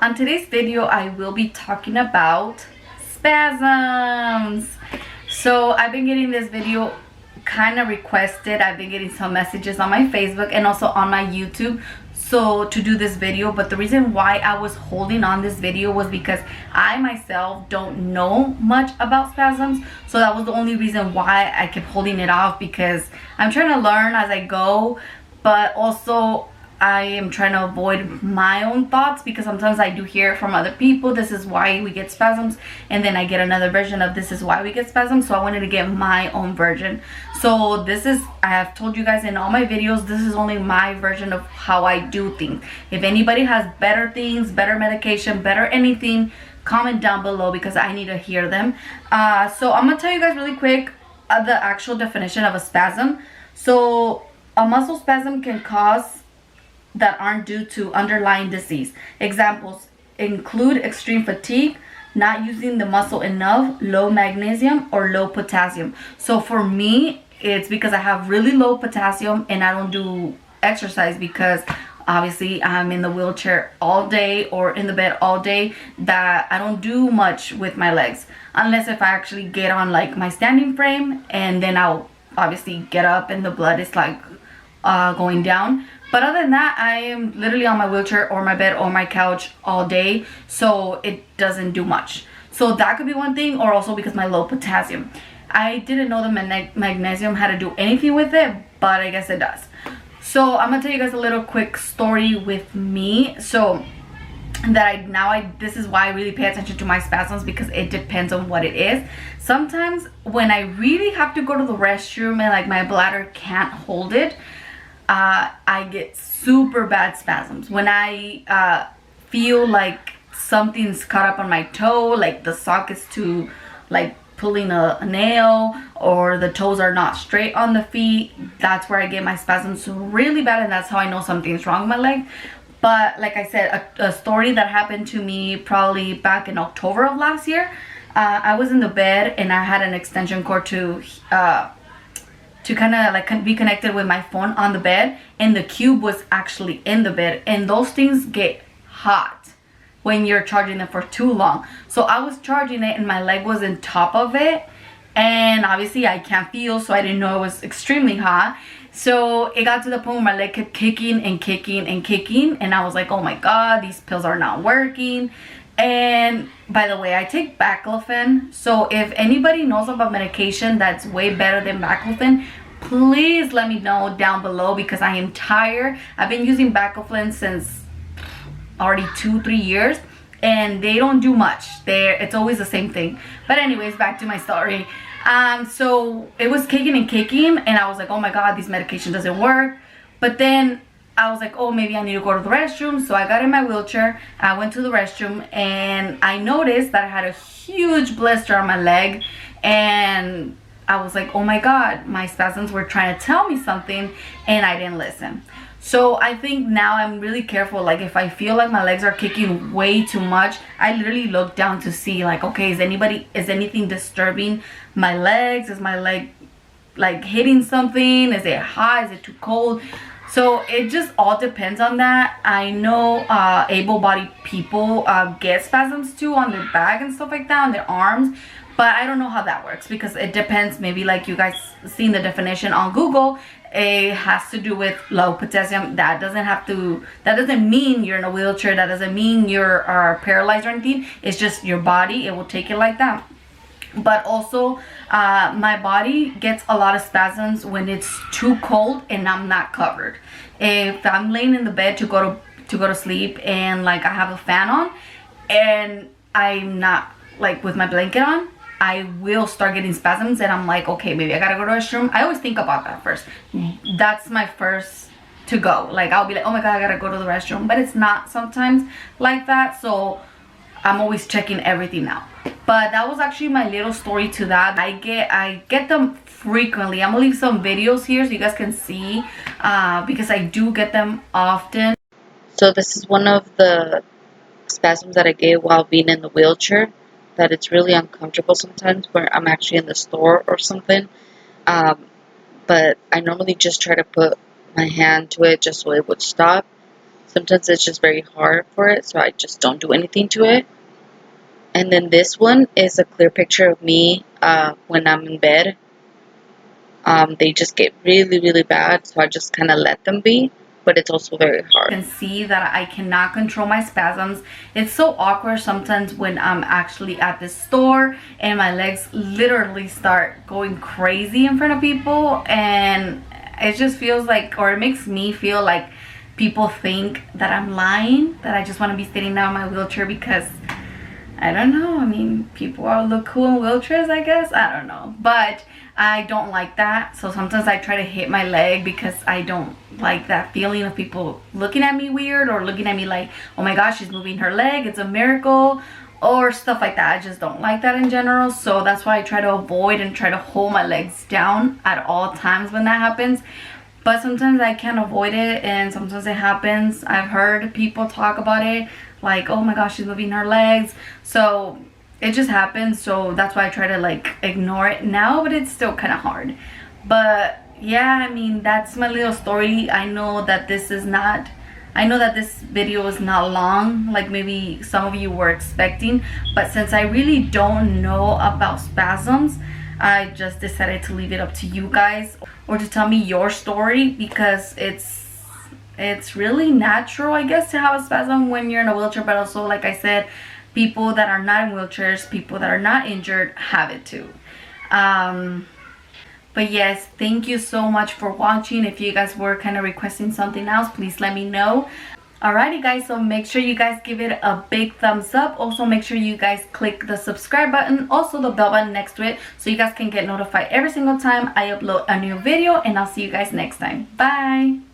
On today's video, I will be talking about spasms. So I've been getting this video kind of requested. I've been getting some messages on my Facebook and also on my YouTube to do this video, but the reason why I was holding on this video was because I myself don't know much about spasms. So that was the only reason why I kept holding it off, because I'm trying to learn as I go, but also I am trying to avoid my own thoughts, because sometimes I do hear from other people, this is why we get spasms, and then I get another version of this is why we get spasms. So I wanted to get my own version. So this is, I have told you guys in all my videos, this is only my version of how I do things. If anybody has better things, better medication, better anything, comment down below, because I need to hear them. So I'm gonna tell you guys really quick the actual definition of a spasm. So a muscle spasm can cause that aren't due to underlying disease. Examples include extreme fatigue, not using the muscle enough, low magnesium, or low potassium. So for me, it's because I have really low potassium and I don't do exercise, because obviously I'm in the wheelchair all day or in the bed all day, that I don't do much with my legs, unless if I actually get on like my standing frame, and then I'll obviously get up and the blood is like going down. But other than that, I am literally on my wheelchair or my bed or my couch all day, so it doesn't do much. So that could be one thing, or also because my low potassium. I didn't know the magnesium had to do anything with it, but I guess it does. So I'm gonna tell you guys a little quick story with me. So that this is why I really pay attention to my spasms, because it depends on what it is. Sometimes when I really have to go to the restroom and like my bladder can't hold it, I get super bad spasms. When I feel like something's caught up on my toe, like the sock is too, like pulling a nail, or the toes are not straight on the feet, that's where I get my spasms really bad, and that's how I know something's wrong with my leg. But like I said, a story that happened to me probably back in October of last year. I was in the bed and I had an extension cord to kind of like be connected with my phone on the bed, and the cube was actually in the bed, and those things get hot when you're charging it for too long. So I was charging it and my leg was on top of it, and obviously I can't feel, so I didn't know it was extremely hot. So it got to the point where my leg kept kicking and kicking and kicking, and I was like, oh my god, these pills are not working. And by the way, I take baclofen, so if anybody knows about medication that's way better than baclofen, please let me know down below, because I am tired. I've been using baclofen since already 2-3 years, and they don't do much. It's always the same thing. But anyways, back to my story. So it was kicking and kicking, and I was like, oh my god, this medication doesn't work. But then I was like, oh, maybe I need to go to the restroom. So I got in my wheelchair, I went to the restroom, and I noticed that I had a huge blister on my leg, and I was like, oh my god, my spasms were trying to tell me something, and I didn't listen. So I think now I'm really careful. Like if I feel like my legs are kicking way too much, I literally look down to see like, okay, is anything disturbing my legs? Is my leg like hitting something? Is it hot? Is it too cold? So it just all depends on that. I know able-bodied people get spasms too on their back and stuff like that, on their arms, but I don't know how that works, because it depends. Maybe like you guys seen the definition on Google, it has to do with low potassium. That doesn't mean you're in a wheelchair. That doesn't mean you're paralyzed or anything. It's just your body, it will take it like that. But also my body gets a lot of spasms when it's too cold and I'm not covered. If I'm laying in the bed to go to sleep, and like I have a fan on and I'm not like with my blanket on, I will start getting spasms, and I'm like, okay, maybe I gotta go to the restroom. I always think about that first. That's my first to go. Like I'll be like, oh my god, I gotta go to the restroom, but it's not sometimes like that. So I'm always checking everything out. But that was actually my little story to that. I get them frequently. I'm gonna leave some videos here so you guys can see, because I do get them often. So this is one of the spasms that I get while being in the wheelchair, that it's really uncomfortable sometimes where I'm actually in the store or something. But I normally just try to put my hand to it just so it would stop. Sometimes it's just very hard for it, so I just don't do anything to it. And then this one is a clear picture of me when I'm in bed. They just get really, really bad, so I just kind of let them be. But it's also very hard. You can see that I cannot control my spasms. It's so awkward sometimes when I'm actually at the store and my legs literally start going crazy in front of people, and it just feels like, or it makes me feel like people think that I'm lying, that I just want to be sitting down in my wheelchair because I don't know. I mean, people all look cool in wheelchairs, I guess. I don't know. But I don't like that. So sometimes I try to hit my leg because I don't like that feeling of people looking at me weird or looking at me like, oh my gosh, she's moving her leg, it's a miracle, or stuff like that. I just don't like that in general. So that's why I try to avoid and try to hold my legs down at all times when that happens. But sometimes I can't avoid it, and sometimes it happens. I've heard people talk about it like, oh my gosh, she's moving her legs. So it just happens. So that's why I try to like ignore it now, but it's still kind of hard. But yeah, I mean, that's my little story. I know that this video is not long like maybe some of you were expecting, but since I really don't know about spasms, I just decided to leave it up to you guys, or to tell me your story, because it's really natural, I guess, to have a spasm when you're in a wheelchair. But also, like I said, people that are not in wheelchairs, people that are not injured, have it too. But yes, thank you so much for watching. If you guys were kind of requesting something else, please let me know. Alrighty guys, so make sure you guys give it a big thumbs up. Also make sure you guys click the subscribe button, also the bell button next to it, so you guys can get notified every single time I upload a new video. And I'll see you guys next time. Bye.